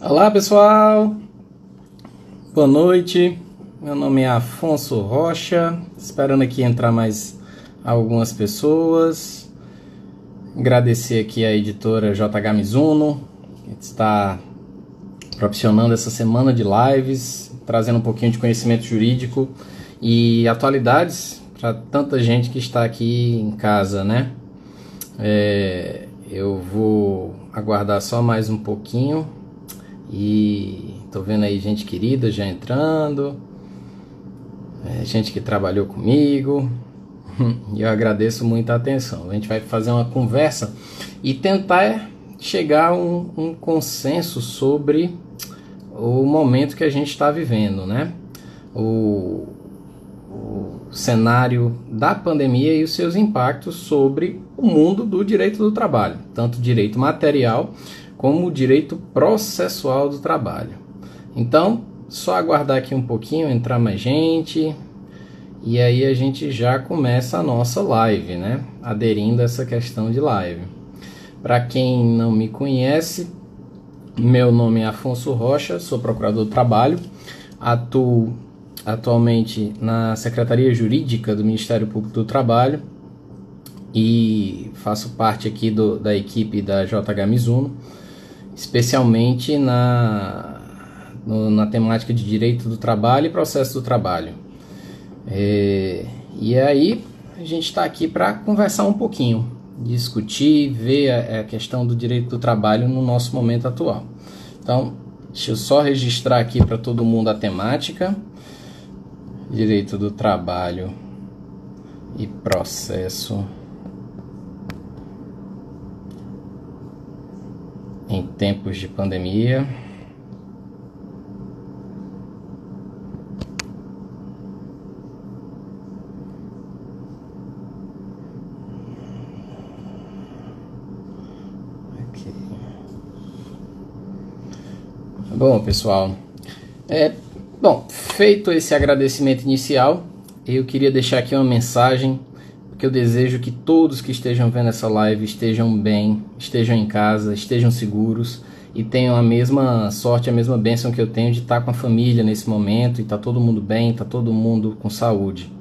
Olá pessoal, boa noite. Meu nome é Afonso Rocha, esperando aqui entrar mais algumas pessoas. Agradecer aqui a editora JH Mizuno, que está proporcionando essa semana de lives, trazendo um pouquinho de conhecimento jurídico e atualidades para tanta gente que está aqui em casa, né? Eu vou aguardar só mais um pouquinho. E tô vendo aí gente querida já entrando, gente que trabalhou comigo, e eu agradeço muito a atenção. A gente vai fazer uma conversa e tentar chegar a um consenso sobre o momento que a gente está vivendo, né? O cenário da pandemia e os seus impactos sobre o mundo do direito do trabalho, tanto direito material como o direito processual do trabalho. Então, só aguardar aqui um pouquinho, entrar mais gente, e aí a gente já começa a nossa live, né? Aderindo a essa questão de live. Para quem não me conhece, meu nome é Afonso Rocha, sou procurador do trabalho, atuo atualmente na Secretaria Jurídica do Ministério Público do Trabalho e faço parte aqui da equipe da JH Mizuno, especialmente na temática de direito do trabalho e processo do trabalho. E aí a gente está aqui para conversar um pouquinho, discutir, ver a questão do direito do trabalho no nosso momento atual. Então, deixa eu só registrar aqui para todo mundo a temática: direito do trabalho e processo em tempos de pandemia. Okay. Bom, pessoal, feito esse agradecimento inicial, eu queria deixar aqui uma mensagem, porque eu desejo que todos que estejam vendo essa live estejam bem, estejam em casa, estejam seguros e tenham a mesma sorte, a mesma bênção que eu tenho de estar com a família nesse momento e tá todo mundo bem, tá todo mundo com saúde.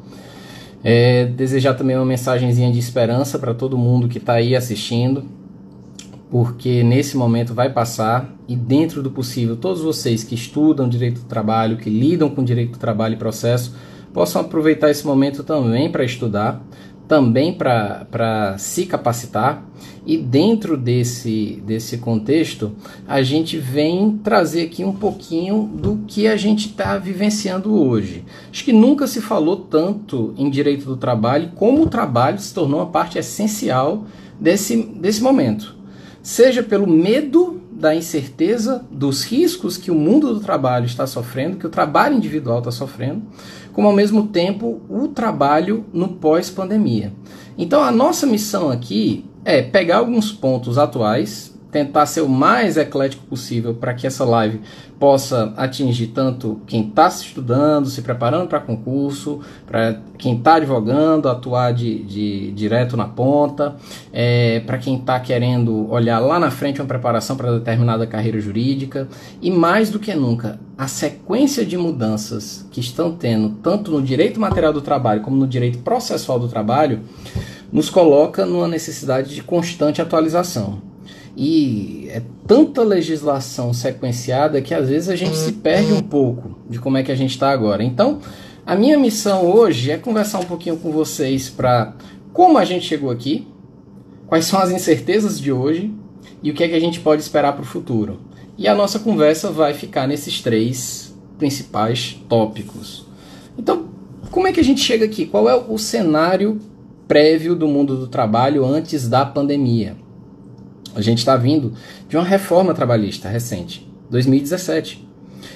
Desejar também uma mensagenzinha de esperança para todo mundo que está aí assistindo, porque nesse momento vai passar e, dentro do possível, todos vocês que estudam direito do trabalho, que lidam com direito do trabalho e processo, possam aproveitar esse momento também para estudar, também para se capacitar, e dentro desse contexto a gente vem trazer aqui um pouquinho do que a gente está vivenciando hoje. Acho que nunca se falou tanto em direito do trabalho como o trabalho se tornou uma parte essencial desse momento, seja pelo medo da incerteza, dos riscos que o mundo do trabalho está sofrendo, que o trabalho individual está sofrendo, como ao mesmo tempo o trabalho no pós-pandemia. Então a nossa missão aqui é pegar alguns pontos atuais, tentar ser o mais eclético possível para que essa live possa atingir tanto quem está estudando, se preparando para concurso, para quem está advogando, atuar direto na ponta, para quem está querendo olhar lá na frente uma preparação para determinada carreira jurídica, e mais do que nunca, a sequência de mudanças que estão tendo tanto no direito material do trabalho como no direito processual do trabalho nos coloca numa necessidade de constante atualização. E é tanta legislação sequenciada que às vezes a gente se perde um pouco de como é que a gente está agora. Então, a minha missão hoje é conversar um pouquinho com vocês para como a gente chegou aqui, quais são as incertezas de hoje e o que é que a gente pode esperar para o futuro. E a nossa conversa vai ficar nesses três principais tópicos. Então, como é que a gente chega aqui? Qual é o cenário prévio do mundo do trabalho antes da pandemia? A gente está vindo de uma reforma trabalhista recente, 2017,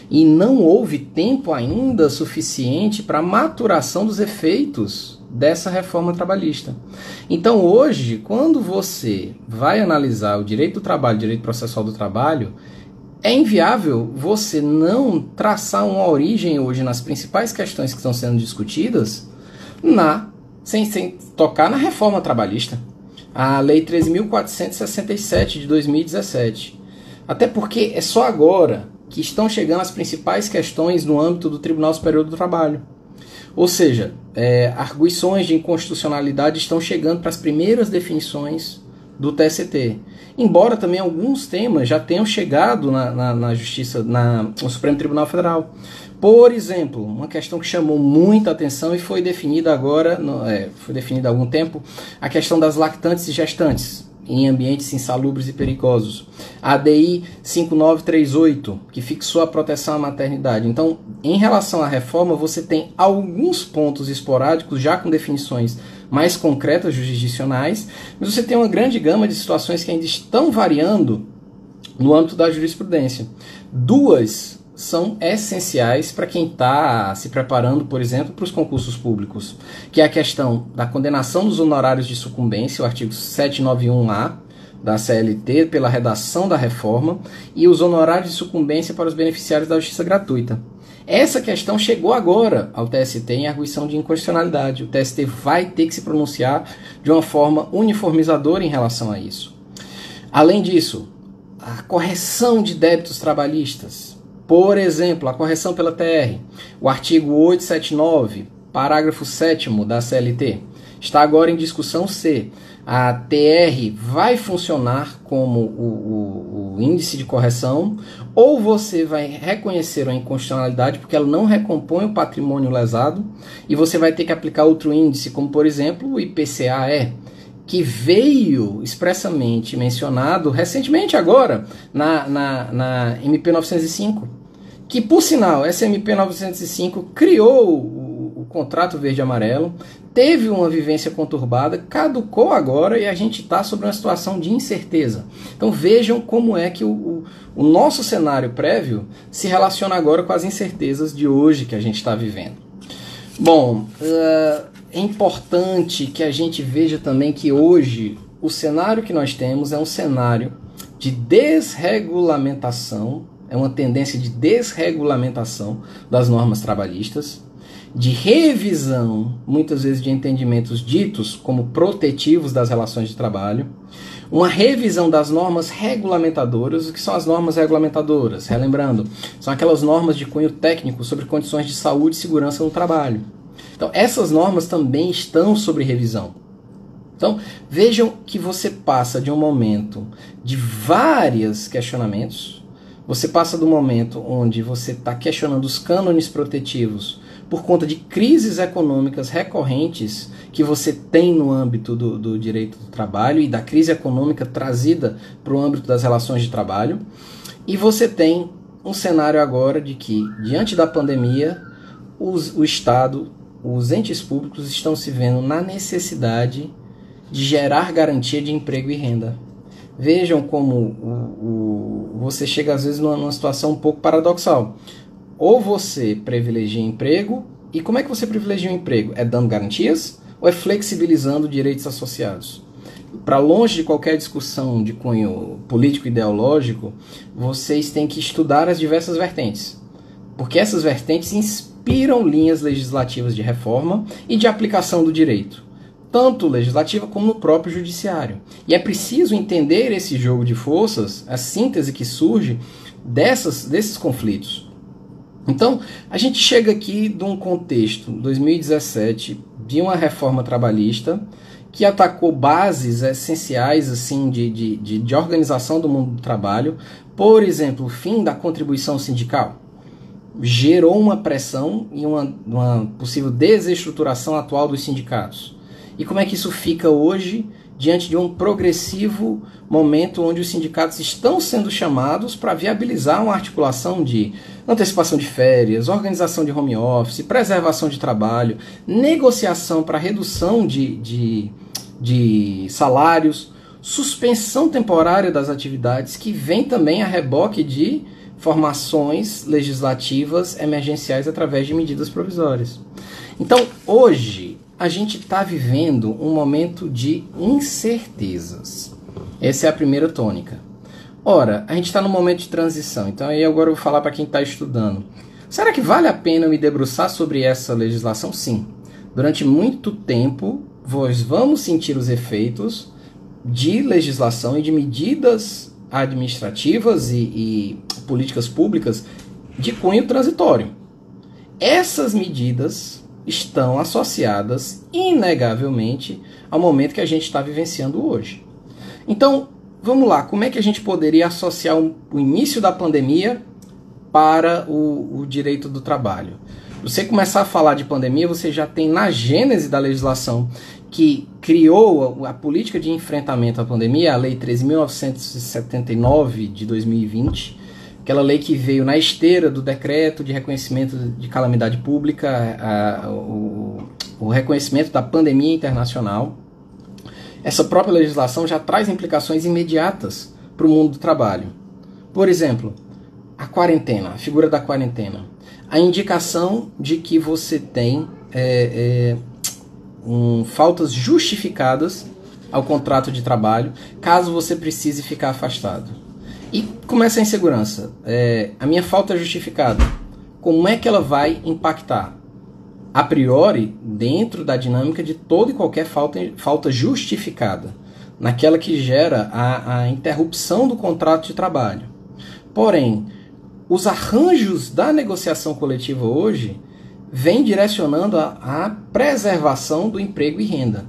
e não houve tempo ainda suficiente para a maturação dos efeitos dessa reforma trabalhista. Então hoje, quando você vai analisar o direito do trabalho, o direito processual do trabalho, é inviável você não traçar uma origem hoje nas principais questões que estão sendo discutidas sem tocar na reforma trabalhista. A Lei 13.467 de 2017. Até porque é só agora que estão chegando as principais questões no âmbito do Tribunal Superior do Trabalho. Ou seja, arguições de inconstitucionalidade estão chegando para as primeiras definições do TST. Embora também alguns temas já tenham chegado na Justiça, no Supremo Tribunal Federal. Por exemplo, uma questão que chamou muita atenção e foi definida agora, foi definida há algum tempo, a questão das lactantes e gestantes em ambientes insalubres e perigosos. A ADI 5938, que fixou a proteção à maternidade. Então, em relação à reforma, você tem alguns pontos esporádicos, já com definições mais concretas jurisdicionais, mas você tem uma grande gama de situações que ainda estão variando no âmbito da jurisprudência. Duas são essenciais para quem está se preparando, por exemplo, para os concursos públicos, que é a questão da condenação dos honorários de sucumbência, o artigo 791A da CLT, pela redação da reforma, e os honorários de sucumbência para os beneficiários da justiça gratuita. Essa questão chegou agora ao TST em arguição de inconstitucionalidade. O TST vai ter que se pronunciar de uma forma uniformizadora em relação a isso. Além disso, a correção de débitos trabalhistas. Por exemplo, a correção pela TR, o artigo 879, parágrafo 7º da CLT, está agora em discussão se a TR vai funcionar como o índice de correção ou você vai reconhecer a inconstitucionalidade porque ela não recompõe o patrimônio lesado e você vai ter que aplicar outro índice, como por exemplo o IPCA-E, que veio expressamente mencionado recentemente agora na MP 905, que por sinal, essa MP 905 criou o contrato verde e amarelo, teve uma vivência conturbada, caducou agora e a gente está sob uma situação de incerteza. Então vejam como é que o nosso cenário prévio se relaciona agora com as incertezas de hoje que a gente está vivendo. Bom, é importante que a gente veja também que hoje o cenário que nós temos é um cenário de desregulamentação, é uma tendência de desregulamentação das normas trabalhistas, de revisão, muitas vezes, de entendimentos ditos como protetivos das relações de trabalho, uma revisão das normas regulamentadoras. O que são as normas regulamentadoras? Relembrando, são aquelas normas de cunho técnico sobre condições de saúde e segurança no trabalho. Então, essas normas também estão sob revisão. Então, vejam que você passa de um momento de vários questionamentos, você passa do momento onde você está questionando os cânones protetivos por conta de crises econômicas recorrentes que você tem no âmbito do direito do trabalho e da crise econômica trazida para o âmbito das relações de trabalho, e você tem um cenário agora de que, diante da pandemia, o Estado, os entes públicos estão se vendo na necessidade de gerar garantia de emprego e renda. Vejam como você chega às vezes numa situação um pouco paradoxal. Ou você privilegia emprego, e como é que você privilegia o emprego? É dando garantias ou é flexibilizando direitos associados? Para longe de qualquer discussão de cunho político ideológico, vocês têm que estudar as diversas vertentes, porque essas vertentes inspiram linhas legislativas de reforma e de aplicação do direito, tanto legislativa como no próprio judiciário. E é preciso entender esse jogo de forças, a síntese que surge desses conflitos. Então, a gente chega aqui de um contexto, 2017, de uma reforma trabalhista que atacou bases essenciais assim, de organização do mundo do trabalho. Por exemplo, o fim da contribuição sindical gerou uma pressão e uma possível desestruturação atual dos sindicatos. E como é que isso fica hoje, diante de um progressivo momento onde os sindicatos estão sendo chamados para viabilizar uma articulação de antecipação de férias, organização de home office, preservação de trabalho, negociação para redução de salários, suspensão temporária das atividades, que vem também a reboque de formações legislativas emergenciais através de medidas provisórias. Então, hoje, a gente está vivendo um momento de incertezas. Essa é a primeira tônica. Ora, a gente está num momento de transição, então aí agora eu vou falar para quem está estudando. Será que vale a pena eu me debruçar sobre essa legislação? Sim. Durante muito tempo, nós vamos sentir os efeitos de legislação e de medidas administrativas e políticas públicas de cunho transitório. Essas medidas estão associadas, inegavelmente, ao momento que a gente está vivenciando hoje. Então, vamos lá, como é que a gente poderia associar o início da pandemia para o direito do trabalho? Você começar a falar de pandemia, você já tem na gênese da legislação que criou a política de enfrentamento à pandemia, a Lei 13.979 de 2020, aquela lei que veio na esteira do decreto de reconhecimento de calamidade pública, o reconhecimento da pandemia internacional. Essa própria legislação já traz implicações imediatas para o mundo do trabalho. Por exemplo, a quarentena, a figura da quarentena. A indicação de que você tem faltas justificadas ao contrato de trabalho, caso você precise ficar afastado. E começa a insegurança. A minha falta é justificada. Como é que ela vai impactar? A priori, dentro da dinâmica de toda e qualquer falta justificada, naquela que gera a interrupção do contrato de trabalho. Porém, os arranjos da negociação coletiva hoje vêm direcionando a preservação do emprego e renda.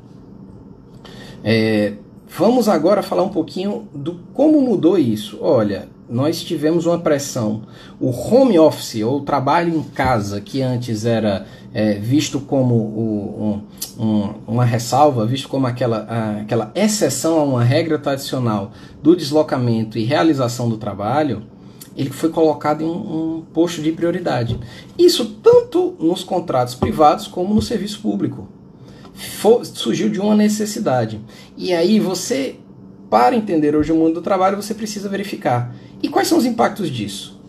Vamos agora falar um pouquinho do como mudou isso. Olha, nós tivemos uma pressão. O home office, ou trabalho em casa, que antes era visto como uma ressalva, visto como aquela exceção a uma regra tradicional do deslocamento e realização do trabalho, ele foi colocado em um posto de prioridade. Isso tanto nos contratos privados como no serviço público. Surgiu de uma necessidade. E aí você, para entender hoje o mundo do trabalho, você precisa verificar. E quais são os impactos disso?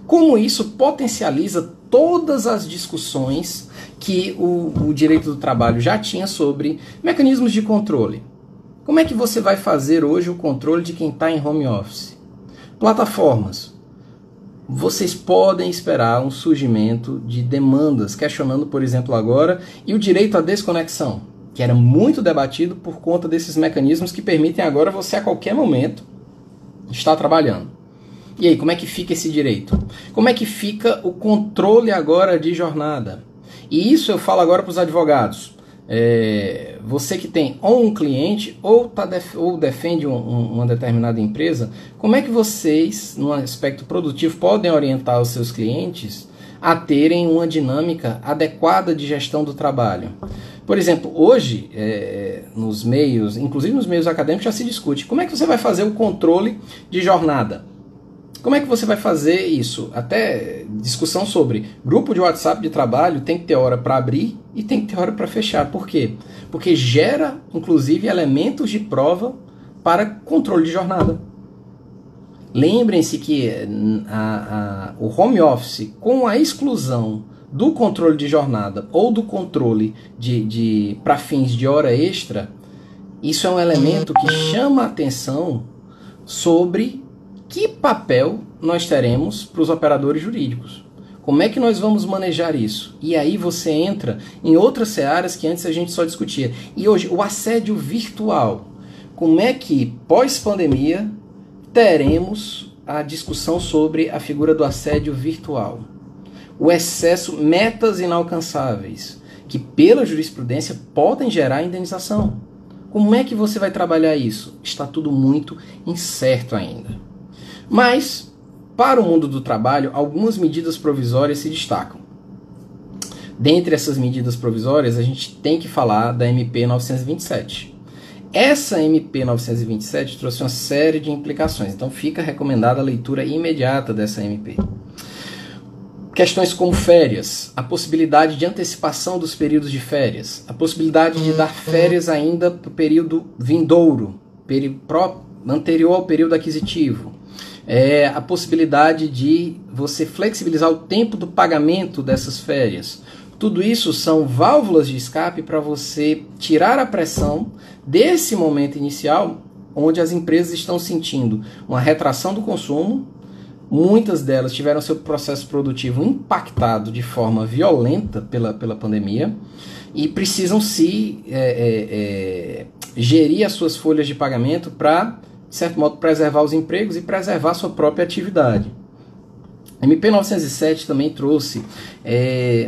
Como isso potencializa todas as discussões que o direito do trabalho já tinha sobre mecanismos de controle. Como é que você vai fazer hoje o controle de quem está em home office? Plataformas. Vocês podem esperar um surgimento de demandas, questionando, por exemplo, agora, e o direito à desconexão, que era muito debatido por conta desses mecanismos que permitem agora você, a qualquer momento, estar trabalhando. E aí, como é que fica esse direito? Como é que fica o controle agora de jornada? E isso eu falo agora para os advogados. Você que tem ou um cliente ou defende uma determinada empresa, como é que vocês, no aspecto produtivo, podem orientar os seus clientes a terem uma dinâmica adequada de gestão do trabalho? Por exemplo, hoje, nos meios, inclusive nos meios acadêmicos, já se discute como é que você vai fazer o controle de jornada. Como é que você vai fazer isso? Até discussão sobre grupo de WhatsApp de trabalho tem que ter hora para abrir e tem que ter hora para fechar. Por quê? Porque gera, inclusive, elementos de prova para controle de jornada. Lembrem-se que o home office, com a exclusão do controle de jornada ou do controle para fins de hora extra, isso é um elemento que chama a atenção sobre que papel nós teremos para os operadores jurídicos. Como é que nós vamos manejar isso? E aí você entra em outras searas que antes a gente só discutia. E hoje, o assédio virtual. Como é que, pós-pandemia, teremos a discussão sobre a figura do assédio virtual? O excesso, metas inalcançáveis, que pela jurisprudência podem gerar indenização. Como é que você vai trabalhar isso? Está tudo muito incerto ainda. Mas, para o mundo do trabalho, algumas medidas provisórias se destacam. Dentre essas medidas provisórias, a gente tem que falar da MP 927. Essa MP 927 trouxe uma série de implicações, então fica recomendada a leitura imediata dessa MP. Questões como férias, a possibilidade de antecipação dos períodos de férias, a possibilidade de dar férias ainda para o período vindouro, anterior ao período aquisitivo. A possibilidade de você flexibilizar o tempo do pagamento dessas férias. Tudo isso são válvulas de escape para você tirar a pressão desse momento inicial, onde as empresas estão sentindo uma retração do consumo. Muitas delas tiveram seu processo produtivo impactado de forma violenta pela pandemia e precisam gerir as suas folhas de pagamento para de certo modo, preservar os empregos e preservar sua própria atividade. A MP 907 também trouxe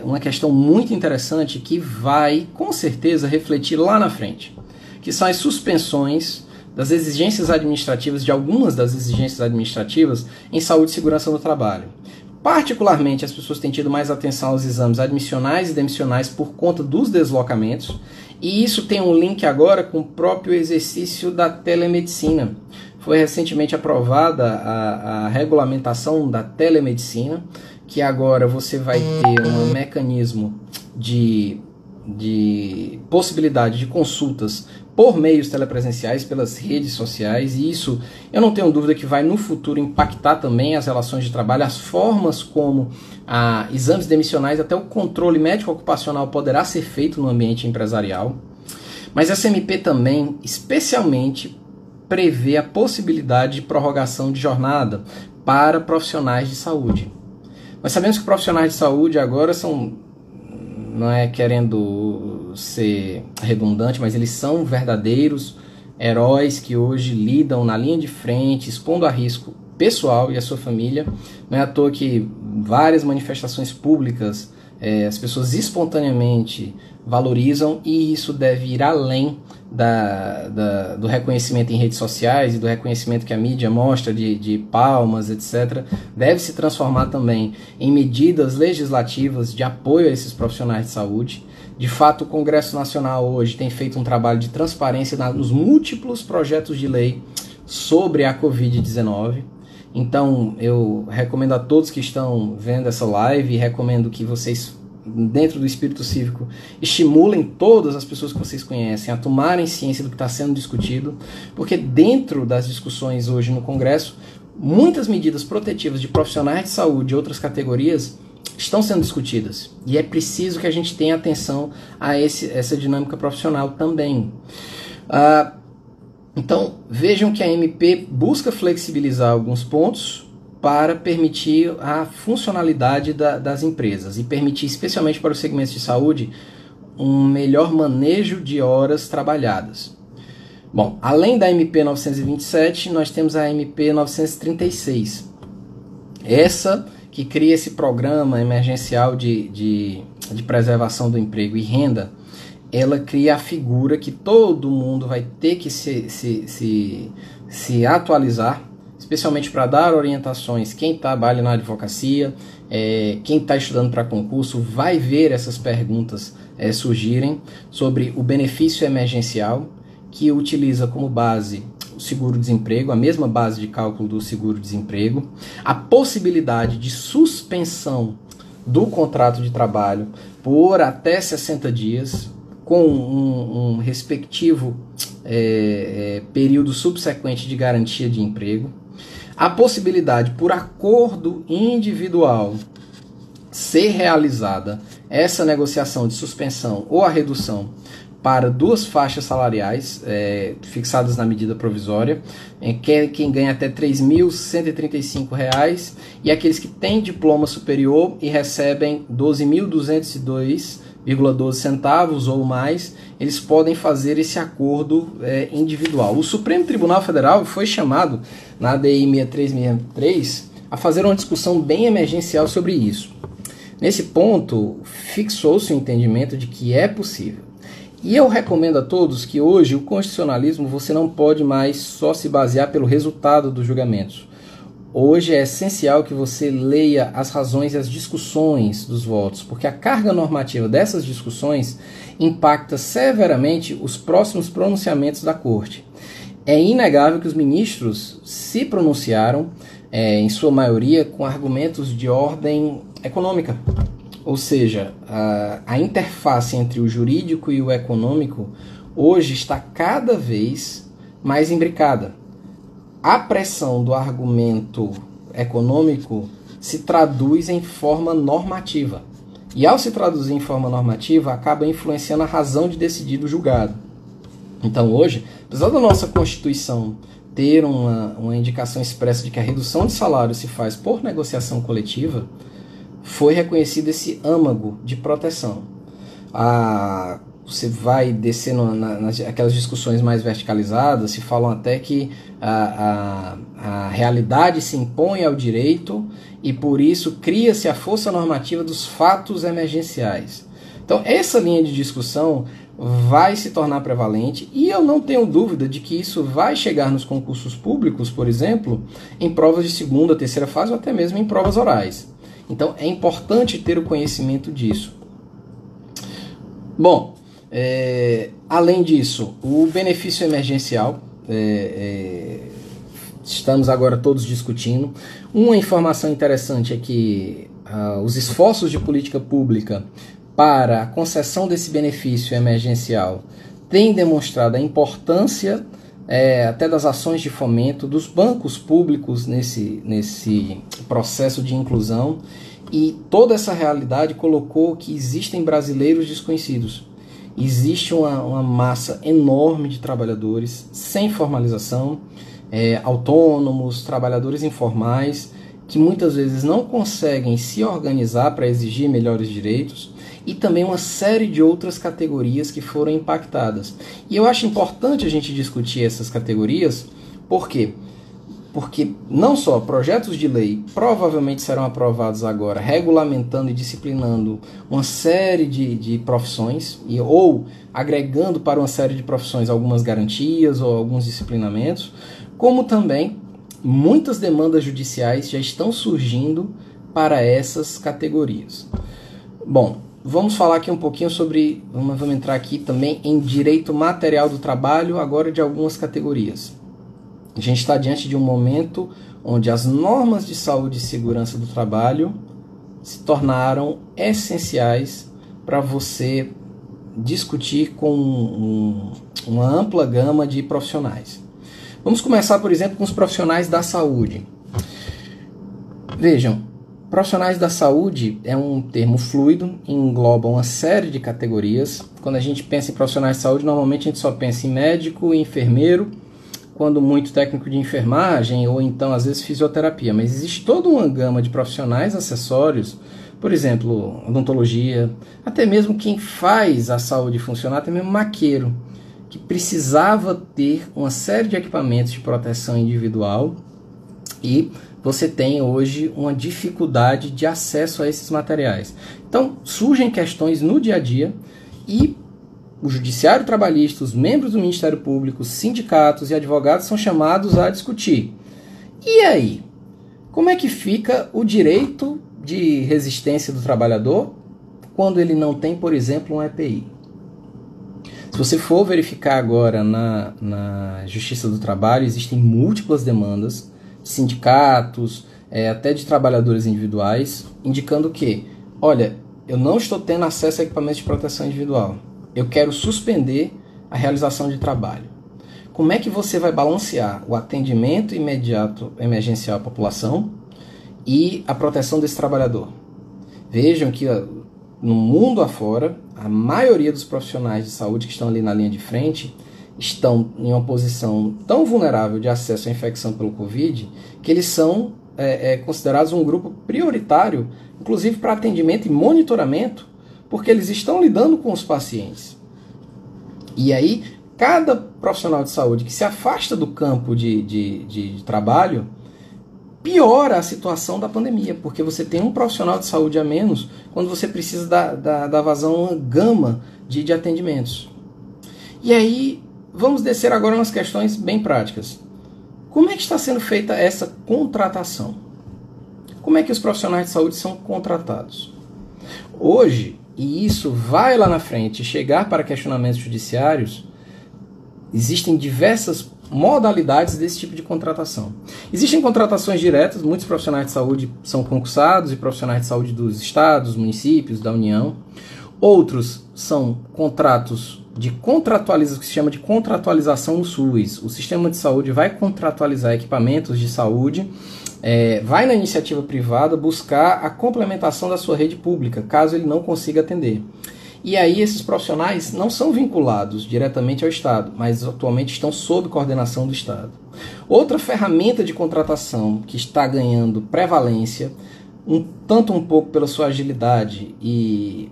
uma questão muito interessante que vai, com certeza, refletir lá na frente, que são as suspensões das exigências administrativas, de algumas das exigências administrativas em saúde e segurança no trabalho. Particularmente, as pessoas têm tido mais atenção aos exames admissionais e demissionais por conta dos deslocamentos, e isso tem um link agora com o próprio exercício da telemedicina. Foi recentemente aprovada a regulamentação da telemedicina, que agora você vai ter um mecanismo de possibilidade de consultas por meios telepresenciais, pelas redes sociais, e isso eu não tenho dúvida que vai no futuro impactar também as relações de trabalho, as formas como exames demissionais, até o controle médico ocupacional poderá ser feito no ambiente empresarial. Mas essa MP também, especialmente, prevê a possibilidade de prorrogação de jornada para profissionais de saúde. Nós sabemos que profissionais de saúde agora são, não é querendo ser redundante, mas eles são verdadeiros heróis que hoje lidam na linha de frente, expondo a risco pessoal e a sua família. Não é à toa que várias manifestações públicas as pessoas espontaneamente valorizam, e isso deve ir além do reconhecimento em redes sociais e do reconhecimento que a mídia mostra de palmas, etc. Deve se transformar também em medidas legislativas de apoio a esses profissionais de saúde. De fato, o Congresso Nacional hoje tem feito um trabalho de transparência nos múltiplos projetos de lei sobre a Covid-19. Então, eu recomendo a todos que estão vendo essa live, recomendo que vocês, dentro do espírito cívico, estimulem todas as pessoas que vocês conhecem a tomarem ciência do que está sendo discutido, porque dentro das discussões hoje no Congresso, muitas medidas protetivas de profissionais de saúde e outras categorias estão sendo discutidas, e é preciso que a gente tenha atenção a essa dinâmica profissional também. Então, vejam que a MP busca flexibilizar alguns pontos para permitir a funcionalidade das empresas e permitir, especialmente para os segmentos de saúde, um melhor manejo de horas trabalhadas. Bom, além da MP 927, nós temos a MP 936. Essa que cria esse programa emergencial de preservação do emprego e renda. Ela cria a figura que todo mundo vai ter que se atualizar, especialmente para dar orientações. Quem trabalha na advocacia, quem está estudando para concurso, vai ver essas perguntas surgirem sobre o benefício emergencial, que utiliza como base o seguro-desemprego, a mesma base de cálculo do seguro-desemprego, a possibilidade de suspensão do contrato de trabalho por até 60 dias, com um respectivo período subsequente de garantia de emprego, a possibilidade, por acordo individual, ser realizada essa negociação de suspensão ou a redução para duas faixas salariais fixadas na medida provisória, quem ganha até R$ 3.135 e aqueles que têm diploma superior e recebem 12.202,12 centavos ou mais, eles podem fazer esse acordo individual. O Supremo Tribunal Federal foi chamado, na ADI 6363, a fazer uma discussão bem emergencial sobre isso. Nesse ponto, fixou-se o entendimento de que é possível. E eu recomendo a todos que hoje o constitucionalismo você não pode mais só se basear pelo resultado dos julgamentos. Hoje é essencial que você leia as razões e as discussões dos votos, porque a carga normativa dessas discussões impacta severamente os próximos pronunciamentos da Corte. É inegável que os ministros se pronunciaram, em sua maioria, com argumentos de ordem econômica. Ou seja, a interface entre o jurídico e o econômico hoje está cada vez mais imbricada. A pressão do argumento econômico se traduz em forma normativa. E ao se traduzir em forma normativa, acaba influenciando a razão de decidir do julgado. Então hoje, apesar da nossa Constituição ter uma indicação expressa de que a redução de salário se faz por negociação coletiva, foi reconhecido esse âmago de proteção. você vai descer aquelas discussões mais verticalizadas, se falam até que a realidade se impõe ao direito e por isso cria-se a força normativa dos fatos emergenciais. Então essa linha de discussão vai se tornar prevalente e eu não tenho dúvida de que isso vai chegar nos concursos públicos, por exemplo, em provas de segunda, terceira fase ou até mesmo em provas orais. Então é importante ter o conhecimento disso. Bom, além disso, o benefício emergencial, estamos agora todos discutindo. Uma informação interessante é que os esforços de política pública para a concessão desse benefício emergencial têm demonstrado a importância até das ações de fomento dos bancos públicos nesse processo de inclusão, e toda essa realidade colocou que existem brasileiros desconhecidos. Existe uma massa enorme de trabalhadores sem formalização, autônomos, trabalhadores informais, que muitas vezes não conseguem se organizar para exigir melhores direitos, e também uma série de outras categorias que foram impactadas. E eu acho importante a gente discutir essas categorias, por quê? Porque não só projetos de lei provavelmente serão aprovados agora, regulamentando e disciplinando uma série de profissões, ou agregando para uma série de profissões algumas garantias ou alguns disciplinamentos, como também muitas demandas judiciais já estão surgindo para essas categorias. Bom, vamos falar aqui um pouquinho sobre, vamos entrar aqui também em direito material do trabalho, agora de algumas categorias. A gente está diante de um momento onde as normas de saúde e segurança do trabalho se tornaram essenciais para você discutir com uma ampla gama de profissionais. Vamos começar, por exemplo, com os profissionais da saúde. Vejam, profissionais da saúde é um termo fluido, engloba uma série de categorias. Quando a gente pensa em profissionais de saúde, normalmente a gente só pensa em médico e enfermeiro, quando muito técnico de enfermagem ou então às vezes fisioterapia, mas existe toda uma gama de profissionais acessórios, por exemplo, odontologia, até mesmo quem faz a saúde funcionar, até mesmo maqueiro, que precisava ter uma série de equipamentos de proteção individual, e você tem hoje uma dificuldade de acesso a esses materiais. Então surgem questões no dia a dia e o Judiciário Trabalhista, os membros do Ministério Público, os sindicatos e advogados são chamados a discutir. E aí? Como é que fica o direito de resistência do trabalhador quando ele não tem, por exemplo, um EPI? Se você for verificar agora na Justiça do Trabalho, existem múltiplas demandas de sindicatos, até de trabalhadores individuais, indicando que, olha, eu não estou tendo acesso a equipamentos de proteção individual. Eu quero suspender a realização de trabalho. Como é que você vai balancear o atendimento imediato emergencial à população e a proteção desse trabalhador? Vejam que no mundo afora, a maioria dos profissionais de saúde que estão ali na linha de frente estão em uma posição tão vulnerável de acesso à infecção pelo Covid que eles são considerados um grupo prioritário, inclusive para atendimento e monitoramento, porque eles estão lidando com os pacientes. E aí, cada profissional de saúde que se afasta do campo de trabalho piora a situação da pandemia, porque você tem um profissional de saúde a menos quando você precisa dar vazão a uma gama de atendimentos. E aí, vamos descer agora umas questões bem práticas. Como é que está sendo feita essa contratação? Como é que os profissionais de saúde são contratados? Hoje, e isso vai lá na frente chegar para questionamentos judiciários, existem diversas modalidades desse tipo de contratação. Existem contratações diretas, muitos profissionais de saúde são concursados e profissionais de saúde dos estados, municípios, da União. Outros são contratos de contratualização, que se chama de contratualização no SUS. O sistema de saúde vai contratualizar equipamentos de saúde, vai na iniciativa privada buscar a complementação da sua rede pública, caso ele não consiga atender. E aí esses profissionais não são vinculados diretamente ao Estado, mas atualmente estão sob coordenação do Estado. Outra ferramenta de contratação que está ganhando prevalência um pouco pela sua agilidade,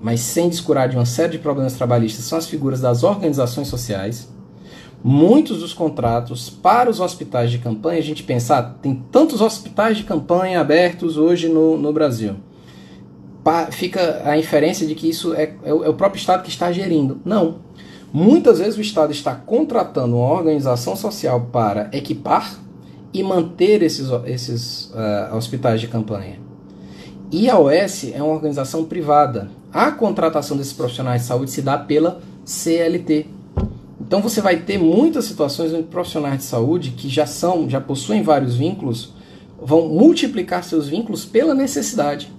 mas sem descurar de uma série de problemas trabalhistas, são as figuras das organizações sociais. Muitos dos contratos para os hospitais de campanha, a gente pensa, tem tantos hospitais de campanha abertos hoje no Brasil. Fica a inferência de que isso é o próprio Estado que está gerindo. Não. Muitas vezes o Estado está contratando uma organização social para equipar e manter esses hospitais de campanha. E a OS é uma organização privada. A contratação desses profissionais de saúde se dá pela CLT. Então você vai ter muitas situações onde profissionais de saúde que já possuem vários vínculos, vão multiplicar seus vínculos pela necessidade.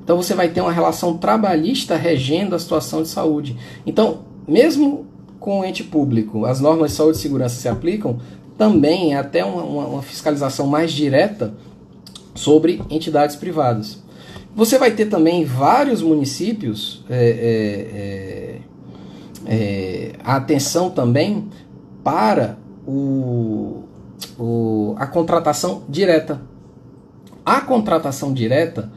Então você vai ter uma relação trabalhista regendo a situação de saúde. Então, mesmo com o ente público, as normas de saúde e segurança se aplicam, também é até uma fiscalização mais direta sobre entidades privadas. Você vai ter também vários municípios, a atenção também para a contratação direta. A contratação direta,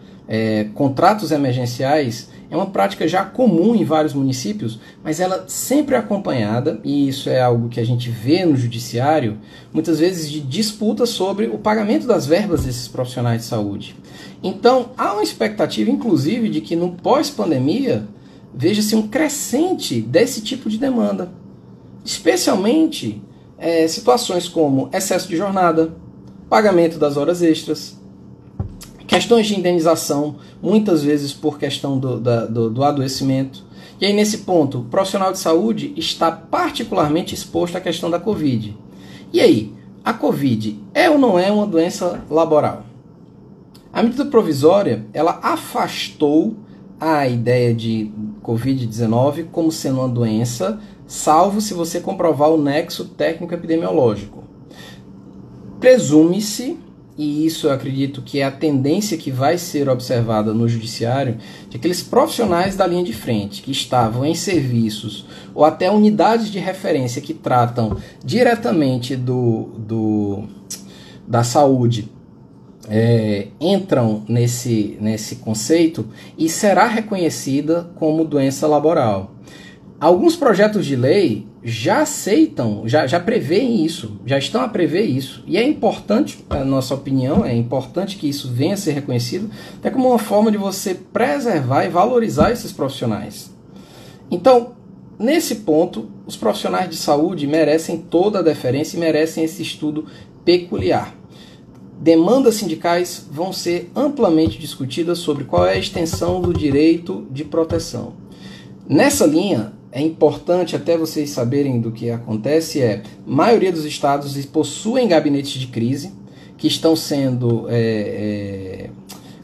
contratos emergenciais, é uma prática já comum em vários municípios, mas ela sempre é acompanhada, e isso é algo que a gente vê no judiciário, muitas vezes de disputas sobre o pagamento das verbas desses profissionais de saúde. Então, há uma expectativa, inclusive, de que no pós-pandemia veja-se um crescente desse tipo de demanda, especialmente situações como excesso de jornada, pagamento das horas extras, questões de indenização, muitas vezes por questão do adoecimento. E aí, nesse ponto, o profissional de saúde está particularmente exposto à questão da Covid. E aí, a Covid é ou não é uma doença laboral? A medida provisória, ela afastou a ideia de Covid-19 como sendo uma doença, salvo se você comprovar o nexo técnico-epidemiológico. Presume-se, e isso eu acredito que é a tendência que vai ser observada no judiciário, de aqueles profissionais da linha de frente que estavam em serviços ou até unidades de referência que tratam diretamente da saúde, entram nesse conceito e será reconhecida como doença laboral. Alguns projetos de lei já aceitam, já preveem isso, já estão a prever isso. E é importante, na nossa opinião, é importante que isso venha a ser reconhecido, até como uma forma de você preservar e valorizar esses profissionais. Então, nesse ponto, os profissionais de saúde merecem toda a deferência e merecem esse estudo peculiar. Demandas sindicais vão ser amplamente discutidas sobre qual é a extensão do direito de proteção. Nessa linha, é importante até vocês saberem do que acontece, a maioria dos estados possuem gabinetes de crise, que estão sendo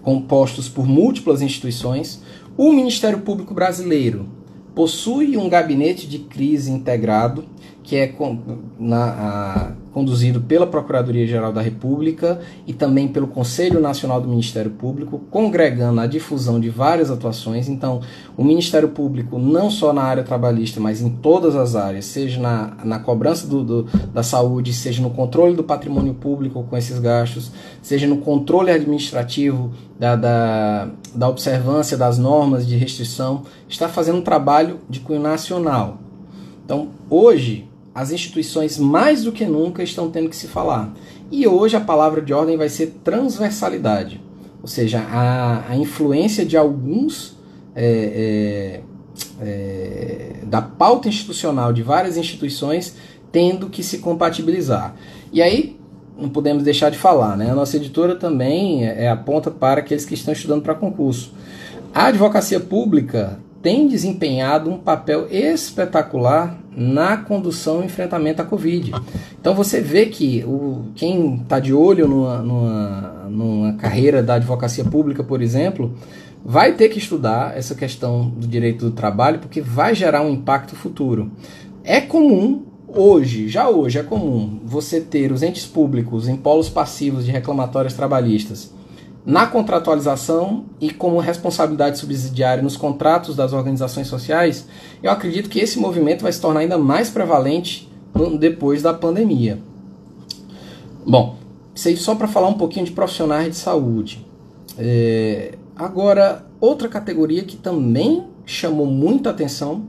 compostos por múltiplas instituições. O Ministério Público Brasileiro possui um gabinete de crise integrado, que é conduzido pela Procuradoria-Geral da República e também pelo Conselho Nacional do Ministério Público, congregando a difusão de várias atuações. Então, o Ministério Público, não só na área trabalhista, mas em todas as áreas, seja na cobrança da saúde, seja no controle do patrimônio público com esses gastos, seja no controle administrativo da observância das normas de restrição, está fazendo um trabalho de cunho nacional. Então, hoje, as instituições mais do que nunca estão tendo que se falar. E hoje a palavra de ordem vai ser transversalidade. Ou seja, a influência de alguns da pauta institucional de várias instituições tendo que se compatibilizar. E aí, não podemos deixar de falar, né? A nossa editora também aponta para aqueles que estão estudando para concurso. A advocacia pública tem desempenhado um papel espetacular na condução e enfrentamento à Covid. Então você vê que quem está de olho numa carreira da advocacia pública, por exemplo, vai ter que estudar essa questão do direito do trabalho, porque vai gerar um impacto futuro. É comum, já hoje é comum, você ter os entes públicos em polos passivos de reclamatórias trabalhistas na contratualização e como responsabilidade subsidiária nos contratos das organizações sociais. Eu acredito que esse movimento vai se tornar ainda mais prevalente depois da pandemia. Bom, isso aí só para falar um pouquinho de profissionais de saúde. Agora, outra categoria que também chamou muita atenção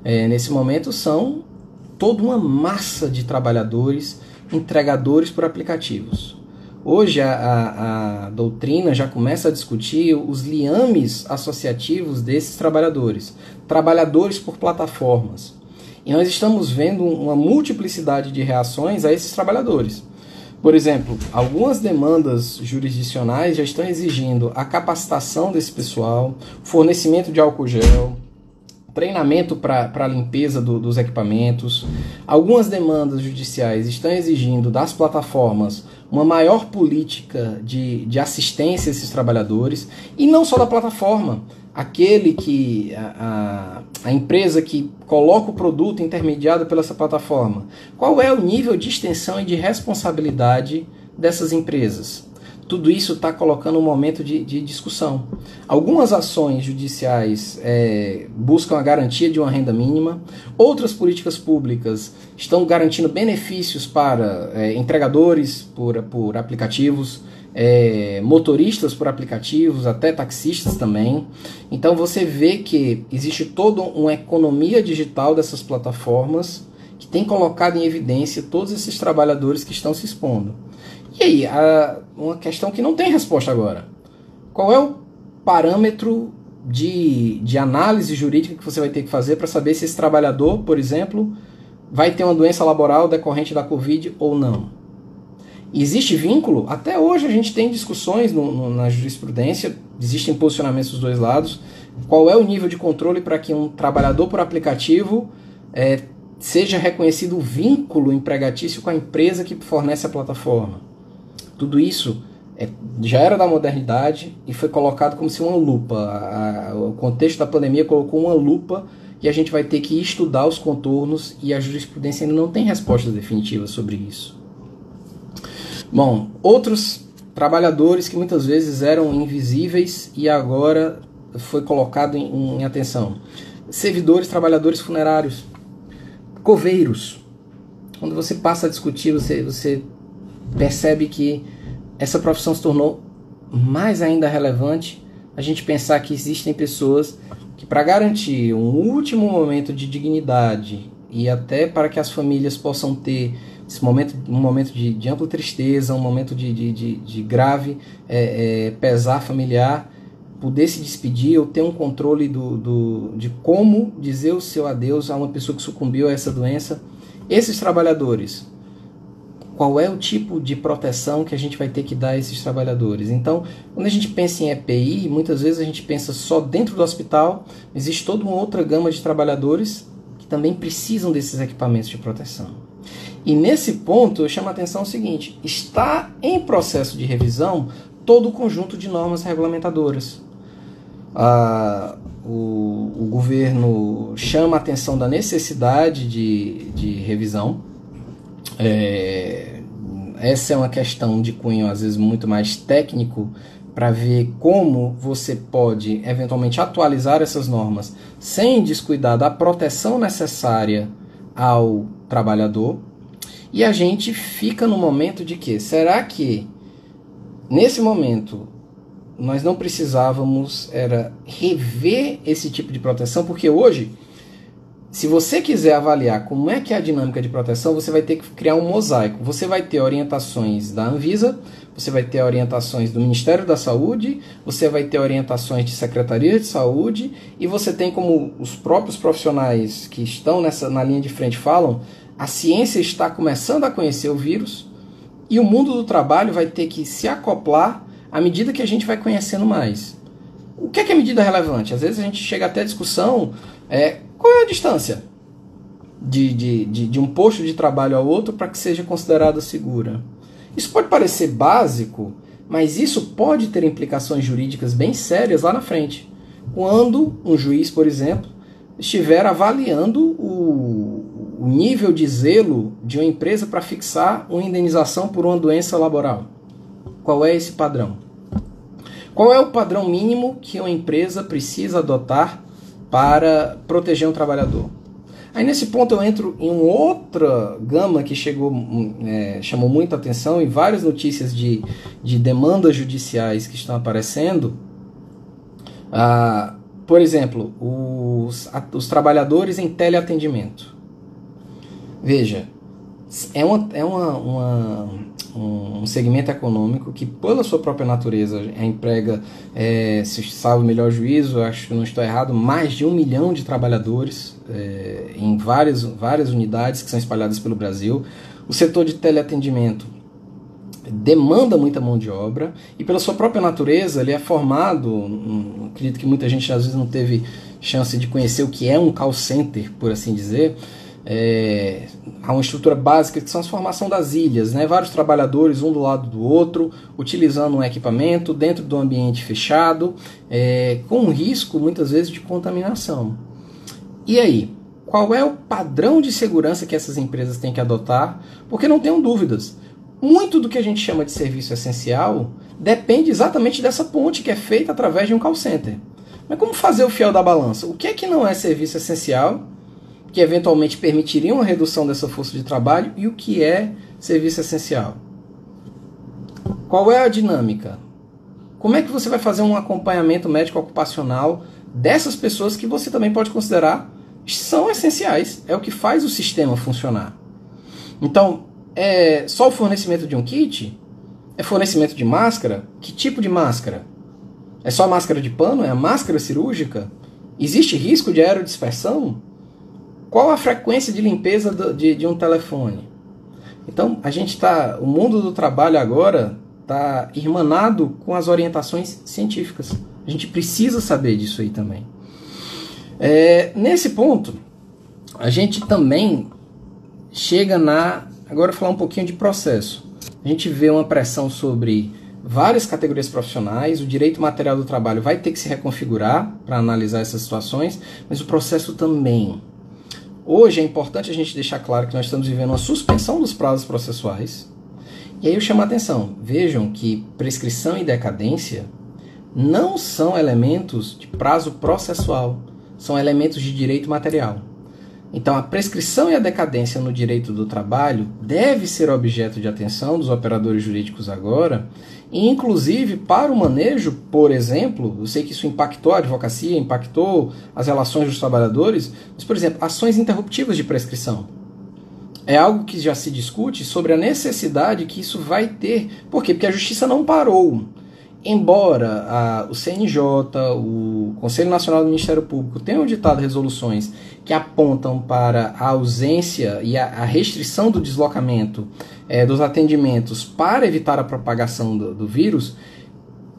nesse momento são toda uma massa de trabalhadores, entregadores por aplicativos. Hoje a doutrina já começa a discutir os liames associativos desses trabalhadores, trabalhadores por plataformas. E nós estamos vendo uma multiplicidade de reações a esses trabalhadores. Por exemplo, algumas demandas jurisdicionais já estão exigindo a capacitação desse pessoal, fornecimento de álcool gel, treinamento para a limpeza dos equipamentos. Algumas demandas judiciais estão exigindo das plataformas uma maior política de assistência a esses trabalhadores, e não só da plataforma, aquele que a empresa que coloca o produto intermediado pela essa plataforma. Qual é o nível de extensão e de responsabilidade dessas empresas? Tudo isso está colocando um momento de discussão. Algumas ações judiciais buscam a garantia de uma renda mínima, outras políticas públicas estão garantindo benefícios para entregadores por aplicativos, motoristas por aplicativos, até taxistas também. Então você vê que existe toda uma economia digital dessas plataformas que tem colocado em evidência todos esses trabalhadores que estão se expondo. E aí, uma questão que não tem resposta agora. Qual é o parâmetro de análise jurídica que você vai ter que fazer para saber se esse trabalhador, por exemplo, vai ter uma doença laboral decorrente da Covid ou não? Existe vínculo? Até hoje a gente tem discussões na jurisprudência, existem posicionamentos dos dois lados. Qual é o nível de controle para que um trabalhador por aplicativo seja reconhecido o vínculo empregatício com a empresa que fornece a plataforma? Tudo isso já era da modernidade e foi colocado como se uma lupa. O contexto da pandemia colocou uma lupa e a gente vai ter que estudar os contornos, e a jurisprudência ainda não tem respostas definitivas sobre isso. Bom, outros trabalhadores que muitas vezes eram invisíveis e agora foi colocado em atenção. Servidores, trabalhadores funerários, coveiros. Quando você passa a discutir, você percebe que essa profissão se tornou mais ainda relevante. A gente pensar que existem pessoas que, para garantir um último momento de dignidade e até para que as famílias possam ter esse momento, um momento de ampla tristeza, um momento de grave pesar familiar, poder se despedir ou ter um controle de como dizer o seu adeus a uma pessoa que sucumbiu a essa doença. Esses trabalhadores, qual é o tipo de proteção que a gente vai ter que dar a esses trabalhadores? Então, quando a gente pensa em EPI, muitas vezes a gente pensa só dentro do hospital. Existe toda uma outra gama de trabalhadores que também precisam desses equipamentos de proteção. E nesse ponto eu chamo a atenção o seguinte: está em processo de revisão todo o conjunto de normas regulamentadoras. O governo chama a atenção da necessidade de revisão. Essa é uma questão de cunho às vezes muito mais técnico, para ver como você pode eventualmente atualizar essas normas sem descuidar da proteção necessária ao trabalhador. E a gente fica no momento de que, será que nesse momento nós não precisávamos rever esse tipo de proteção? Porque hoje, se você quiser avaliar como é que é a dinâmica de proteção, você vai ter que criar um mosaico. Você vai ter orientações da Anvisa, você vai ter orientações do Ministério da Saúde, você vai ter orientações de Secretaria de Saúde, e você tem, como os próprios profissionais que estão na linha de frente falam, a ciência está começando a conhecer o vírus, e o mundo do trabalho vai ter que se acoplar à medida que a gente vai conhecendo mais. O que é medida relevante? Às vezes a gente chega até a discussão, qual é a distância de um posto de trabalho ao outro para que seja considerada segura? Isso pode parecer básico, mas isso pode ter implicações jurídicas bem sérias lá na frente. Quando um juiz, por exemplo, estiver avaliando o nível de zelo de uma empresa para fixar uma indenização por uma doença laboral. Qual é esse padrão? Qual é o padrão mínimo que uma empresa precisa adotar para proteger um trabalhador? Aí nesse ponto eu entro em outra gama que chamou muita atenção, e várias notícias de demandas judiciais que estão aparecendo. Por exemplo, os trabalhadores em teleatendimento. Veja, um segmento econômico que, pela sua própria natureza, emprega, se salvo o melhor juízo, acho que não estou errado, mais de 1 milhão de trabalhadores em várias unidades que são espalhadas pelo Brasil. O setor de teleatendimento demanda muita mão de obra e, pela sua própria natureza, ele é formado, acredito que muita gente às vezes não teve chance de conhecer o que é um call center, por assim dizer. Há uma estrutura básica que são a formação das ilhas, né? Vários trabalhadores um do lado do outro, utilizando um equipamento dentro do ambiente fechado, com um risco muitas vezes de contaminação. E aí, qual é o padrão de segurança que essas empresas têm que adotar? Porque não tenham dúvidas, muito do que a gente chama de serviço essencial depende exatamente dessa ponte que é feita através de um call center. Mas como fazer o fiel da balança? O que é que não é serviço essencial, que eventualmente permitiria uma redução dessa força de trabalho, e o que é serviço essencial? Qual é a dinâmica? Como é que você vai fazer um acompanhamento médico ocupacional dessas pessoas que você também pode considerar são essenciais? É o que faz o sistema funcionar. Então, é só o fornecimento de um kit? É fornecimento de máscara? Que tipo de máscara? É só a máscara de pano? É a máscara cirúrgica? Existe risco de aerodispersão? Qual a frequência de limpeza de um telefone? Então, o mundo do trabalho agora está irmanado com as orientações científicas. A gente precisa saber disso aí também. Nesse ponto, a gente também chega agora falar um pouquinho de processo. A gente vê uma pressão sobre várias categorias profissionais, o direito material do trabalho vai ter que se reconfigurar para analisar essas situações, mas o processo também. Hoje é importante a gente deixar claro que nós estamos vivendo uma suspensão dos prazos processuais. E aí eu chamo a atenção. Vejam que prescrição e decadência não são elementos de prazo processual, são elementos de direito material. Então a prescrição e a decadência no direito do trabalho deve ser objeto de atenção dos operadores jurídicos agora, e inclusive para o manejo, por exemplo, eu sei que isso impactou a advocacia, impactou as relações dos trabalhadores, mas, por exemplo, ações interruptivas de prescrição. É algo que já se discute sobre a necessidade que isso vai ter. Por quê? Porque a justiça não parou. Embora o CNJ, o Conselho Nacional do Ministério Público tenham ditado resoluções que apontam para a ausência e a restrição do deslocamento dos atendimentos para evitar a propagação do vírus,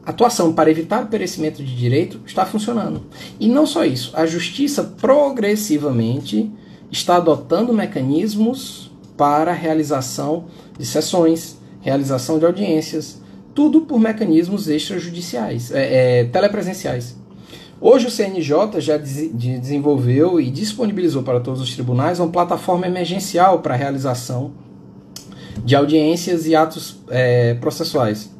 a atuação para evitar o perecimento de direito está funcionando. E não só isso, a Justiça progressivamente está adotando mecanismos para a realização de sessões, realização de audiências, tudo por mecanismos extrajudiciais, telepresenciais. Hoje o CNJ já desenvolveu e disponibilizou para todos os tribunais uma plataforma emergencial para a realização de audiências e atos processuais.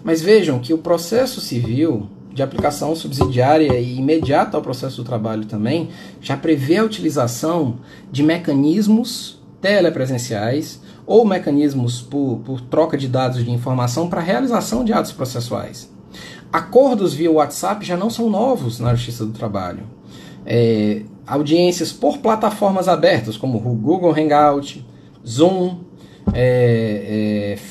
Mas vejam que o processo civil, de aplicação subsidiária e imediata ao processo do trabalho também, já prevê a utilização de mecanismos telepresenciais ou mecanismos por troca de dados de informação para a realização de atos processuais. Acordos via WhatsApp já não são novos na Justiça do Trabalho. Audiências por plataformas abertas, como o Google Hangout, Zoom,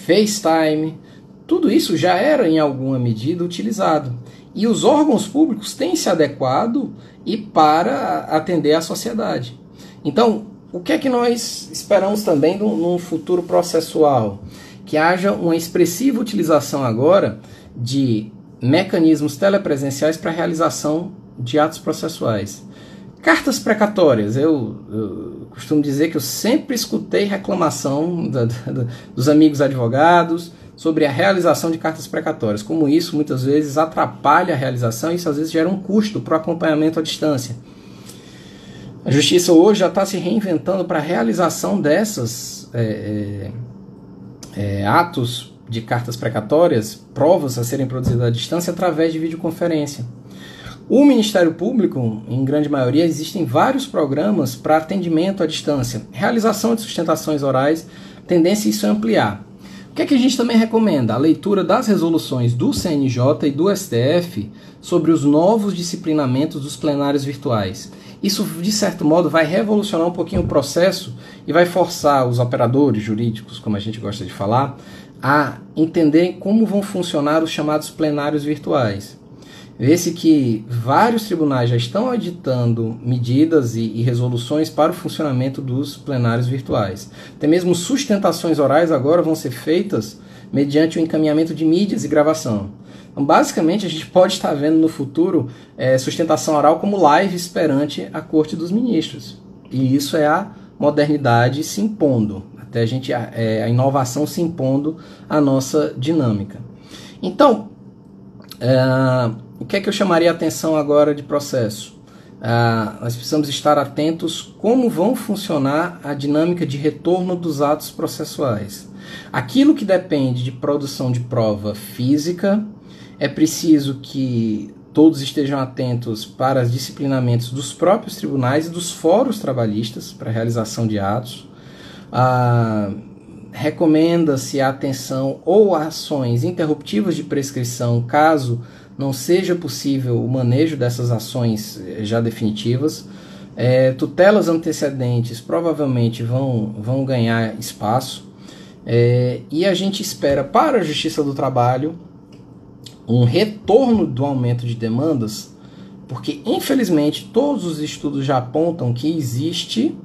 FaceTime, tudo isso já era em alguma medida utilizado. E os órgãos públicos têm se adequado e para atender à sociedade. Então, o que é que nós esperamos também num futuro processual? Que haja uma expressiva utilização agora de mecanismos telepresenciais para a realização de atos processuais. Cartas precatórias. Eu costumo dizer que eu sempre escutei reclamação dos amigos advogados sobre a realização de cartas precatórias. Como isso muitas vezes atrapalha a realização e isso às vezes gera um custo para o acompanhamento à distância. A Justiça hoje já está se reinventando para a realização desses atos de cartas precatórias, provas a serem produzidas à distância através de videoconferência. O Ministério Público, em grande maioria, existem vários programas para atendimento à distância, realização de sustentações orais, tendência a isso ampliar. O que é que a gente também recomenda? A leitura das resoluções do CNJ e do STF sobre os novos disciplinamentos dos plenários virtuais. Isso, de certo modo, vai revolucionar um pouquinho o processo e vai forçar os operadores jurídicos, como a gente gosta de falar, a entenderem como vão funcionar os chamados plenários virtuais. Vê-se que vários tribunais já estão editando medidas e resoluções para o funcionamento dos plenários virtuais. Até mesmo sustentações orais agora vão ser feitas mediante o encaminhamento de mídias e gravação. Então, basicamente, a gente pode estar vendo no futuro sustentação oral como lives perante a Corte dos Ministros. E isso é a modernidade se impondo, até a inovação se impondo à nossa dinâmica. Então, o que é que eu chamaria a atenção agora de processo? Nós precisamos estar atentos como vão funcionar a dinâmica de retorno dos atos processuais. Aquilo que depende de produção de prova física, é preciso que todos estejam atentos para os disciplinamentos dos próprios tribunais e dos fóruns trabalhistas para a realização de atos. Recomenda-se a atenção ou ações interruptivas de prescrição, caso não seja possível o manejo dessas ações já definitivas. Tutelas antecedentes provavelmente vão ganhar espaço. E a gente espera para a Justiça do Trabalho um retorno do aumento de demandas, porque infelizmente todos os estudos já apontam que existe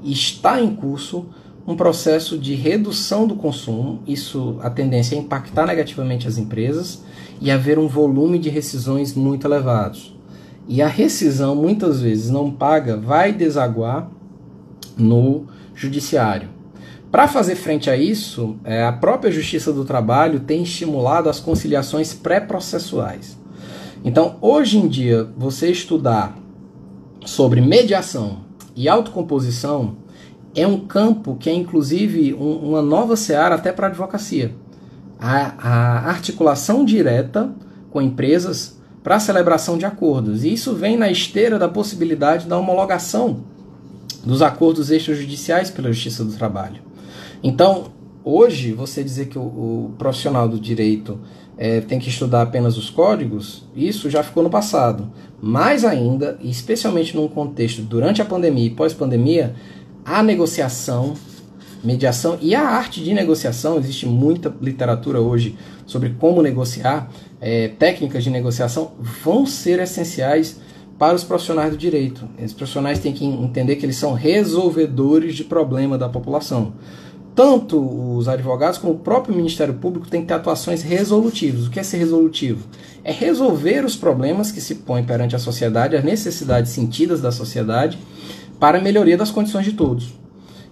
e está em curso um processo de redução do consumo. Isso, a tendência é impactar negativamente as empresas e haver um volume de rescisões muito elevados. E a rescisão, muitas vezes não paga, vai desaguar no judiciário. Para fazer frente a isso, a própria Justiça do Trabalho tem estimulado as conciliações pré-processuais. Então, hoje em dia, você estudar sobre mediação e autocomposição é um campo que é, inclusive, uma nova seara até para a advocacia. A articulação direta com empresas para a celebração de acordos. E isso vem na esteira da possibilidade da homologação dos acordos extrajudiciais pela Justiça do Trabalho. Então, hoje, você dizer que o profissional do direito tem que estudar apenas os códigos, isso já ficou no passado. Mais ainda, e especialmente num contexto durante a pandemia e pós-pandemia, a negociação, mediação e a arte de negociação, existe muita literatura hoje sobre como negociar, técnicas de negociação, vão ser essenciais para os profissionais do direito. Esses profissionais têm que entender que eles são resolvedores de problema da população. Tanto os advogados como o próprio Ministério Público tem que ter atuações resolutivas. O que é ser resolutivo? É resolver os problemas que se põem perante a sociedade, as necessidades sentidas da sociedade, para a melhoria das condições de todos.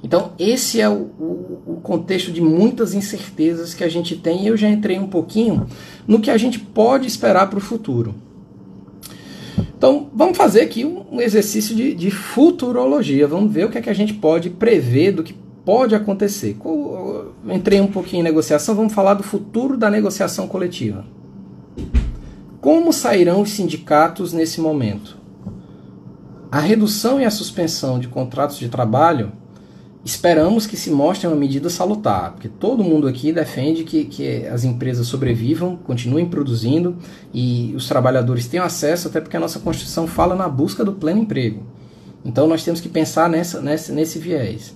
Então, esse é o contexto de muitas incertezas que a gente tem, e eu já entrei um pouquinho no que a gente pode esperar para o futuro. Então, vamos fazer aqui um exercício de futurologia. Vamos ver o que é que a gente pode prever do que pode acontecer. Entrei um pouquinho em negociação, vamos falar do futuro da negociação coletiva. Como sairão os sindicatos nesse momento? A redução e a suspensão de contratos de trabalho, esperamos que se mostre uma medida salutar, porque todo mundo aqui defende que as empresas sobrevivam, continuem produzindo e os trabalhadores tenham acesso, até porque a nossa Constituição fala na busca do pleno emprego. Então nós temos que pensar nesse viés.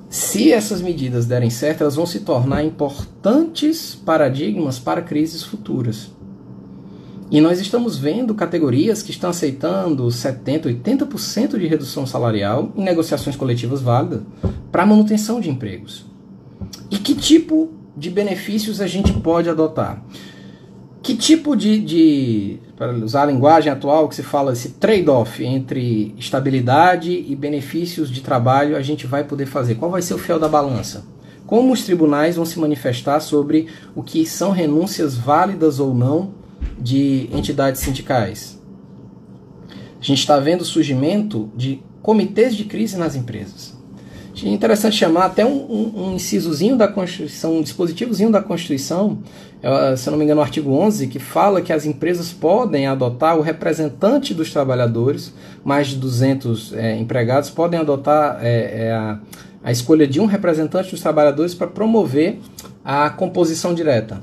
Se essas medidas derem certo, elas vão se tornar importantes paradigmas para crises futuras. E nós estamos vendo categorias que estão aceitando 70%, 80% de redução salarial em negociações coletivas válidas para a manutenção de empregos. E que tipo de benefícios a gente pode adotar? Que tipo para usar a linguagem atual que se fala, esse trade-off entre estabilidade e benefícios de trabalho a gente vai poder fazer? Qual vai ser o fiel da balança? Como os tribunais vão se manifestar sobre o que são renúncias válidas ou não de entidades sindicais? A gente está vendo o surgimento de comitês de crise nas empresas. É interessante chamar até um incisozinho da Constituição, um dispositivozinho da Constituição, se eu não me engano, o artigo 11, que fala que as empresas podem adotar o representante dos trabalhadores, mais de 200 empregados, podem adotar a escolha de um representante dos trabalhadores para promover a composição direta.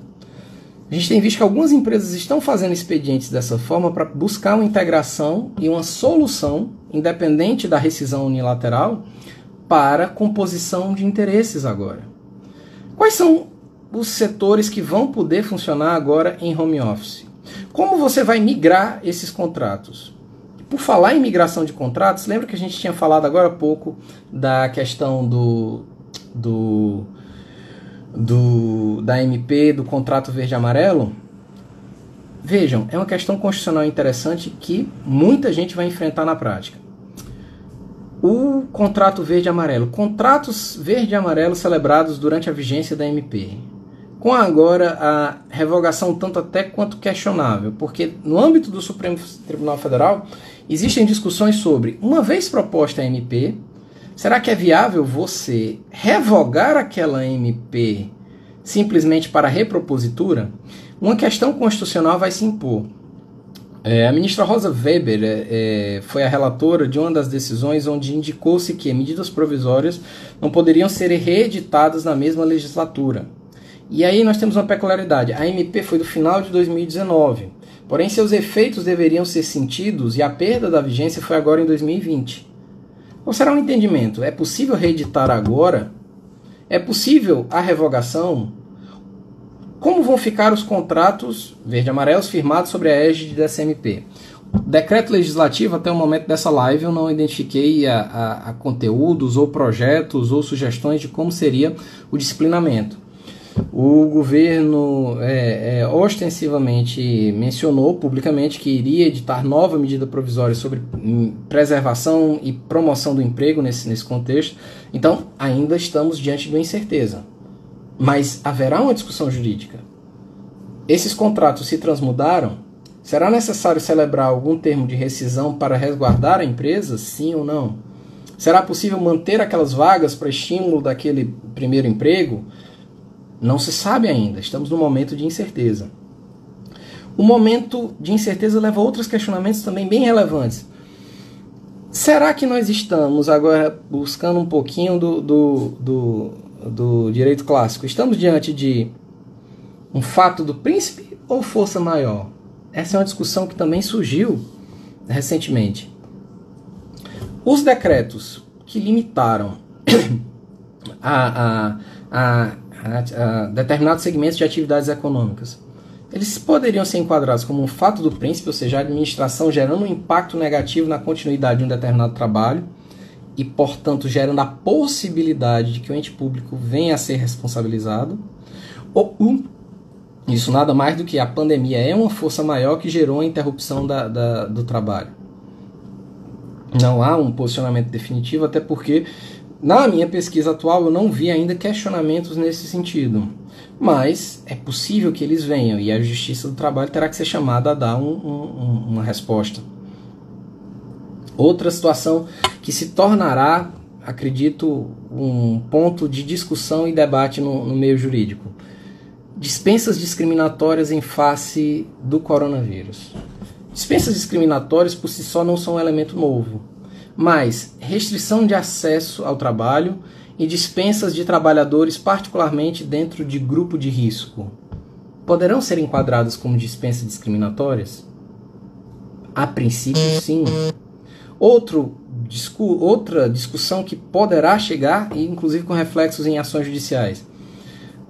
A gente tem visto que algumas empresas estão fazendo expedientes dessa forma para buscar uma integração e uma solução, independente da rescisão unilateral, para composição de interesses agora. Quais são os setores que vão poder funcionar agora em home office? Como você vai migrar esses contratos? Por falar em migração de contratos, lembra que a gente tinha falado agora há pouco da questão da MP, do contrato verde-amarelo? Vejam, é uma questão constitucional interessante que muita gente vai enfrentar na prática. O contrato verde-amarelo. Contratos verde-amarelo celebrados durante a vigência da MP. Com agora a revogação tanto até quanto questionável, porque no âmbito do Supremo Tribunal Federal existem discussões sobre, uma vez proposta a MP, será que é viável você revogar aquela MP simplesmente para repropositura? Uma questão constitucional vai se impor. A ministra Rosa Weber foi a relatora de uma das decisões onde indicou-se que medidas provisórias não poderiam ser reeditadas na mesma legislatura. E aí nós temos uma peculiaridade. A MP foi do final de 2019, porém seus efeitos deveriam ser sentidos e a perda da vigência foi agora em 2020. Qual será o entendimento? É possível reeditar agora? É possível a revogação? Como vão ficar os contratos verde-amarelos firmados sobre a égide dessa MP? Decreto legislativo, até o momento dessa live, eu não identifiquei a conteúdos ou projetos ou sugestões de como seria o disciplinamento. O governo ostensivamente mencionou publicamente que iria editar nova medida provisória sobre preservação e promoção do emprego nesse contexto. Então, ainda estamos diante de uma incerteza. Mas haverá uma discussão jurídica. Esses contratos se transmudaram? Será necessário celebrar algum termo de rescisão para resguardar a empresa? Sim ou não? Será possível manter aquelas vagas para estímulo daquele primeiro emprego? Não se sabe ainda. Estamos num momento de incerteza. O momento de incerteza leva a outros questionamentos também bem relevantes. Será que nós estamos agora buscando um pouquinho do direito clássico? Estamos diante de um fato do príncipe ou força maior? Essa é uma discussão que também surgiu recentemente. Os decretos que limitaram a determinados segmentos de atividades econômicas, eles poderiam ser enquadrados como um fato do príncipe, ou seja, a administração gerando um impacto negativo na continuidade de um determinado trabalho, e, portanto, gerando a possibilidade de que o ente público venha a ser responsabilizado, ou isso nada mais do que a pandemia é uma força maior que gerou a interrupção do trabalho. Não há um posicionamento definitivo, até porque, na minha pesquisa atual, eu não vi ainda questionamentos nesse sentido. Mas é possível que eles venham, e a Justiça do Trabalho terá que ser chamada a dar uma resposta. Outra situação que se tornará, acredito, um ponto de discussão e debate no meio jurídico. Dispensas discriminatórias em face do coronavírus. Dispensas discriminatórias por si só não são um elemento novo, mas restrição de acesso ao trabalho e dispensas de trabalhadores, particularmente dentro de grupo de risco, poderão ser enquadradas como dispensas discriminatórias? A princípio, sim. Outra discussão que poderá chegar, inclusive com reflexos em ações judiciais.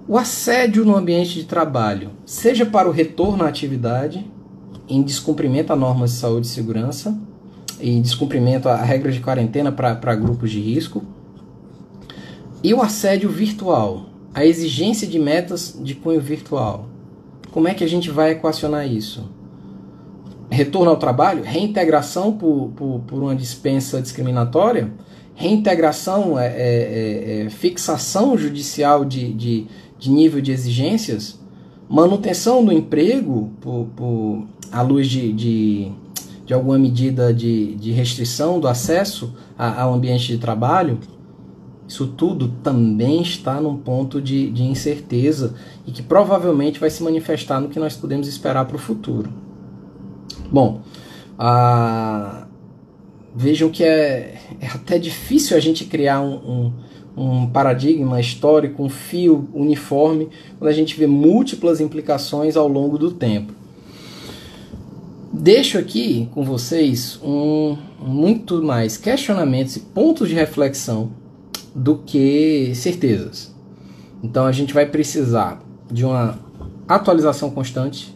O assédio no ambiente de trabalho, seja para o retorno à atividade, em descumprimento a normas de saúde e segurança, em descumprimento a regras de quarentena para grupos de risco, e o assédio virtual, a exigência de metas de cunho virtual. Como é que a gente vai equacionar isso? Retorno ao trabalho? Reintegração por uma dispensa discriminatória? Reintegração, fixação judicial de nível de exigências? Manutenção do emprego à luz de alguma medida de restrição do acesso ao ambiente de trabalho? Isso tudo também está num ponto de incerteza e que provavelmente vai se manifestar no que nós podemos esperar para o futuro. Bom, vejam que é até difícil a gente criar um paradigma histórico, um fio uniforme, quando a gente vê múltiplas implicações ao longo do tempo. Deixo aqui com vocês muito mais questionamentos e pontos de reflexão do que certezas. Então a gente vai precisar de uma atualização constante.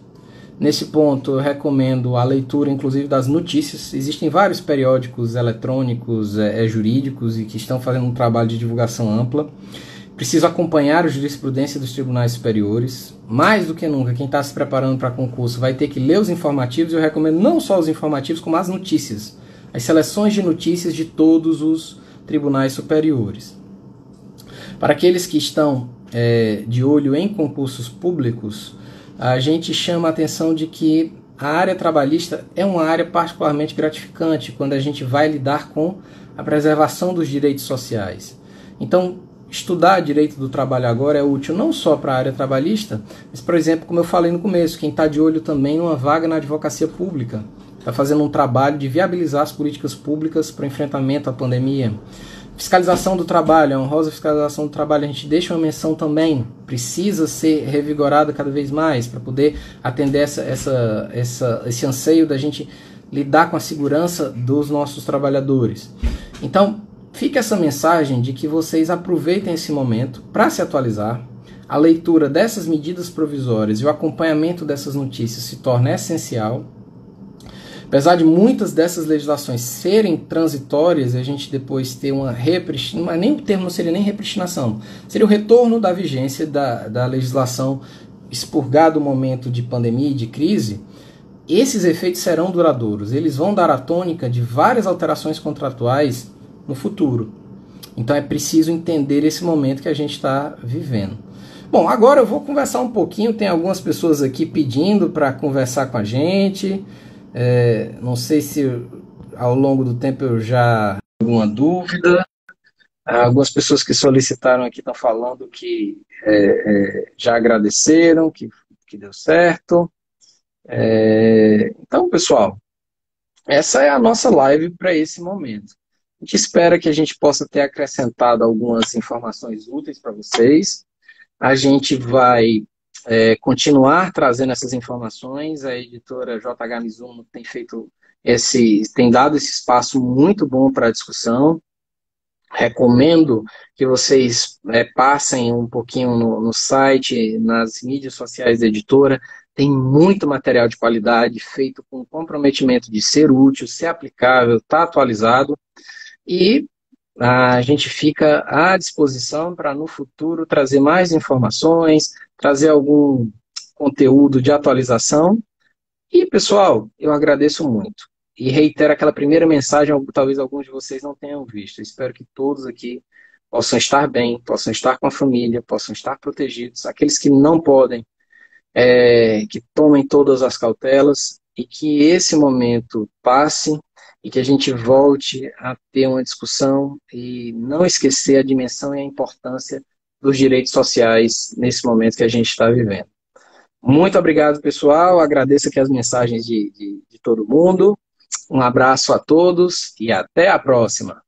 Nesse ponto eu recomendo a leitura inclusive das notícias. Existem vários periódicos eletrônicos jurídicos e que estão fazendo um trabalho de divulgação ampla. Preciso acompanhar a jurisprudência dos tribunais superiores. Mais do que nunca, quem está se preparando para concurso vai ter que ler os informativos. Eu recomendo não só os informativos, como as notícias. As seleções de notícias de todos os tribunais superiores. Para aqueles que estão de olho em concursos públicos, a gente chama a atenção de que a área trabalhista é uma área particularmente gratificante quando a gente vai lidar com a preservação dos direitos sociais. Então, estudar direito do trabalho agora é útil não só para a área trabalhista, mas, por exemplo, como eu falei no começo, quem está de olho também numa vaga na advocacia pública, está fazendo um trabalho de viabilizar as políticas públicas para o enfrentamento à pandemia. Fiscalização do trabalho, a honrosa fiscalização do trabalho, a gente deixa uma menção também, precisa ser revigorada cada vez mais para poder atender esse anseio da gente lidar com a segurança dos nossos trabalhadores. Então, fica essa mensagem de que vocês aproveitem esse momento para se atualizar. A leitura dessas medidas provisórias e o acompanhamento dessas notícias se torna essencial. Apesar de muitas dessas legislações serem transitórias, a gente depois ter uma repristinação, nem o termo não seria nem repristinação, seria o retorno da vigência da legislação expurgada do momento de pandemia e de crise. Esses efeitos serão duradouros, eles vão dar a tônica de várias alterações contratuais no futuro. Então é preciso entender esse momento que a gente está vivendo. Bom, agora eu vou conversar um pouquinho, tem algumas pessoas aqui pedindo para conversar com a gente. Não sei se ao longo do tempo eu já tenho alguma dúvida. Algumas pessoas que solicitaram aqui estão falando que já agradeceram, que deu certo. Então, pessoal, essa é a nossa live para esse momento. A gente espera que a gente possa ter acrescentado algumas informações úteis para vocês. A gente vai continuar trazendo essas informações. A editora JH Mizuno tem dado esse espaço muito bom para a discussão. Recomendo que vocês passem um pouquinho no site, nas mídias sociais da editora. Tem muito material de qualidade feito com comprometimento de ser útil, ser aplicável, estar atualizado. E a gente fica à disposição para no futuro trazer mais informações, trazer algum conteúdo de atualização. E, pessoal, eu agradeço muito. E reitero aquela primeira mensagem, talvez alguns de vocês não tenham visto. Eu espero que todos aqui possam estar bem, possam estar com a família, possam estar protegidos. Aqueles que não podem, que tomem todas as cautelas e que esse momento passe e que a gente volte a ter uma discussão e não esquecer a dimensão e a importância dos direitos sociais nesse momento que a gente está vivendo. Muito obrigado, pessoal. Agradeço aqui as mensagens de todo mundo. Um abraço a todos e até a próxima.